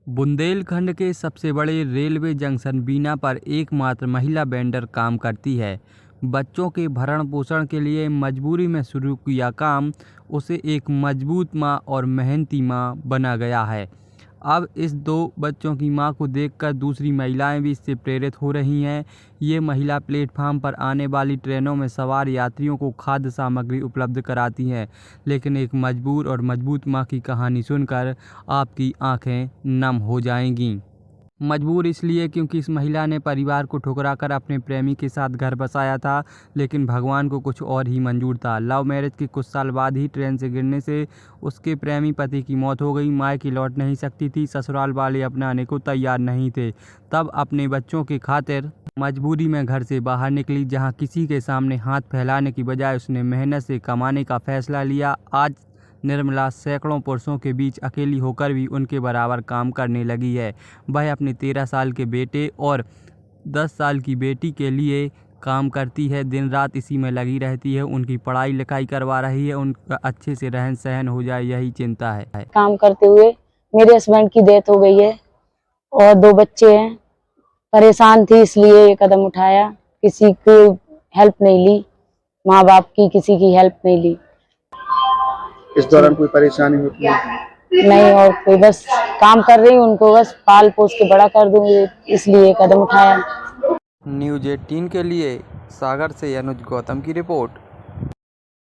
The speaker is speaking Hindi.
बुंदेलखंड के सबसे बड़े रेलवे जंक्शन बीना पर एकमात्र महिला वेंडर काम करती है। बच्चों के भरण पोषण के लिए मजबूरी में शुरू किया काम उसे एक मजबूत मां और मेहनती मां बना गया है। अब इस दो बच्चों की मां को देखकर दूसरी महिलाएं भी इससे प्रेरित हो रही हैं। ये महिला प्लेटफार्म पर आने वाली ट्रेनों में सवार यात्रियों को खाद्य सामग्री उपलब्ध कराती हैं। लेकिन एक मजबूर और मजबूत मां की कहानी सुनकर आपकी आंखें नम हो जाएंगी। मजबूर इसलिए क्योंकि इस महिला ने परिवार को ठुकराकर अपने प्रेमी के साथ घर बसाया था, लेकिन भगवान को कुछ और ही मंजूर था। लव मैरिज के कुछ साल बाद ही ट्रेन से गिरने से उसके प्रेमी पति की मौत हो गई। मायके लौट नहीं सकती थी, ससुराल वाले अपनाने को तैयार नहीं थे। तब अपने बच्चों की खातिर मजबूरी में घर से बाहर निकली, जहां किसी के सामने हाथ फैलाने की बजाय उसने मेहनत से कमाने का फैसला लिया। आज निर्मला सैकड़ों पुरुषों के बीच अकेली होकर भी उनके बराबर काम करने लगी है। वह अपने 13 साल के बेटे और 10 साल की बेटी के लिए काम करती है, दिन रात इसी में लगी रहती है। उनकी पढ़ाई लिखाई करवा रही है, उनका अच्छे से रहन सहन हो जाए, यही चिंता है। काम करते हुए मेरे हस्बैंड की डेथ हो गई है और 2 बच्चे हैं। परेशान थी इसलिए ये कदम उठाया। किसी की हेल्प नहीं ली, माँ बाप की किसी की हेल्प नहीं ली। इस दौरान कोई परेशानी होती है? नहीं, और कोई, बस काम कर रही हूँ, उनको बस पाल पोस के बड़ा कर दूंगी, इसलिए कदम उठाया। न्यूज़ 18 के लिए सागर से अनुज गौतम की रिपोर्ट।